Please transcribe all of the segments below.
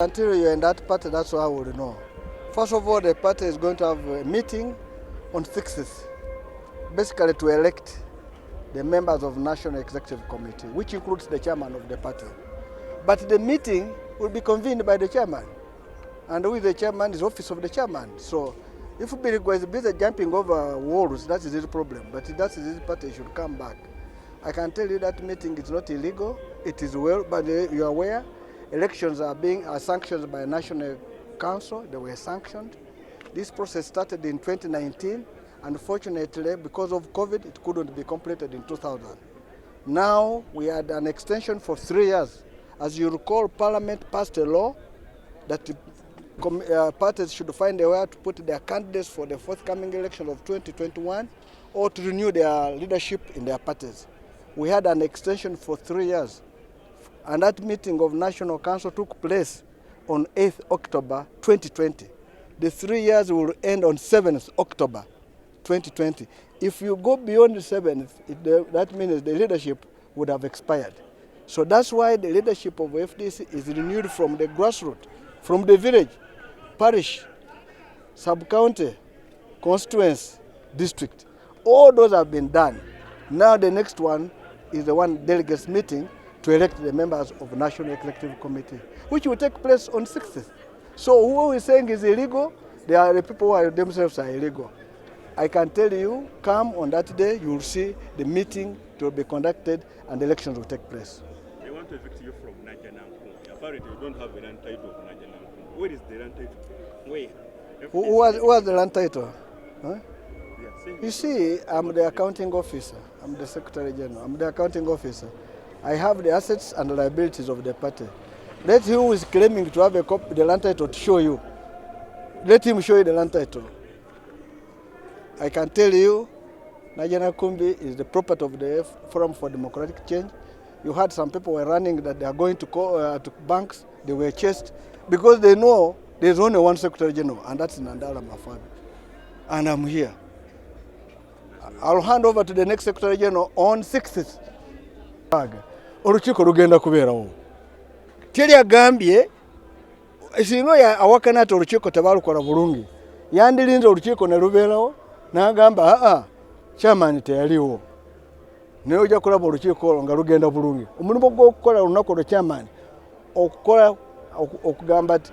Until you're in that party, that's what I will know. First of all, the party is going to have a meeting on 6th, basically to elect the members of the National Executive Committee, which includes the chairman of the party. But the meeting will be convened by the chairman, and with the chairman is office of the chairman. So if Birigwa is busy jumping over walls, that is his problem, but that is his party should come back. I can tell you that meeting is not illegal, it is well, but you are aware, elections are sanctioned by a National Council, they were sanctioned. This process started in 2019, unfortunately because of COVID it couldn't be completed in 2000. Now we had an extension for 3 years. As you recall, Parliament passed a law that parties should find a way to put their candidates for the forthcoming election of 2021 or to renew their leadership in their parties. We had an extension for 3 years, and that meeting of National Council took place on 8th October 2020. The 3 years will end on 7th October 2020. If you go beyond the 7th, that means the leadership would have expired. So that's why the leadership of FDC is renewed from the grassroots, from the village, parish, sub-county, constituency, district. All those have been done. Now the next one is the one delegates meeting to elect the members of the National Executive Committee, which will take place on 6th. So who is saying is illegal, they are the people who are themselves are illegal. I can tell you, come on that day, you will see the meeting to be conducted and the elections will take place. They want to evict you from Najjanankumbi. Apparently you don't have a land title of Najjanankumbi. Where is the land title? Where? Who has the land title? Huh? You see, I'm the accounting officer. I'm the Secretary General. I'm the accounting officer. I have the assets and liabilities of the party. Let him who is claiming to have a copy, the land title to show you. Let him show you the land title. I can tell you, Najjanankumbi is the property of the Forum for Democratic Change. You had some people were running that they are going to banks. They were chased because they know there's only one Secretary General, and that's Nandala Mafabi. And I'm here. I'll hand over to the next Secretary General on 6th. Olukiiko lugenda kubeerawo. Teri agambye singa ya awakana ati olukiiko tebalukola bulungi. Yandirinze olukiiko ne lubeerawo n'agamba chairman teyaliwo. Naye ojja kulaba olukiiko olwo nga lugenda bulungi. Omulimu gw'okukola olunaku olwo chairman okukola okugamba ati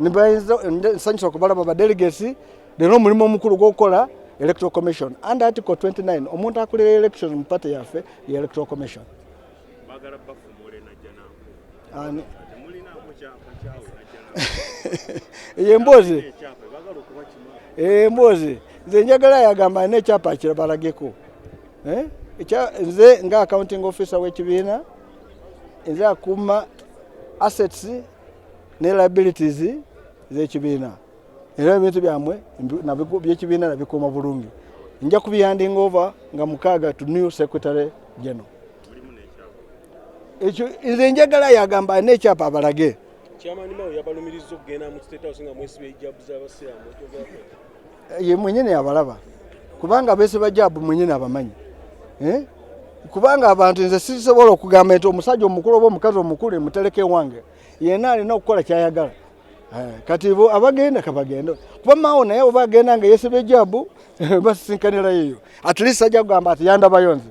nsanyusa okubalaba badelegates leero omulimu omukulu gw'okukola Electoral Commission. Under Article 29, omuntu akulira election mu party yaffe ye Electoral Commission. Bagala bafumule Najjanankumbi. Emboozi. Emboozi. Nze njagala yagamba n'ekyapa akirabalageko. Nze nga accounting officer w'ekibiina, nze akuuma assets ne liabilities z'ekibiina. Era ebintu byamwe by'ekibiina nabikuuma bulungi. Nja kubihanding over nga mukaaga to new Secretary General. Ekyo nze njagala yagamba n'ekyapa abalage. Chairman Mao yabalumiriza okugenda mu State House nga mwesibe ejjabu z'abasiraamu. Ye mwennyini abalaba. Kubanga beesiba jjabu mwennyini abamanyi. Kubanga abantu nze sisobola okugamba nti omusajja omukulu oba omukazi omukulu mutereke wange. Yenna alina okukola kyayagala. Kati bo abagenda kabagenda. Kuba Mao naye oba agenda nga yeesiba ejjabu basisinkanira yeyo. At least ajja kugamba ati yandabayonze.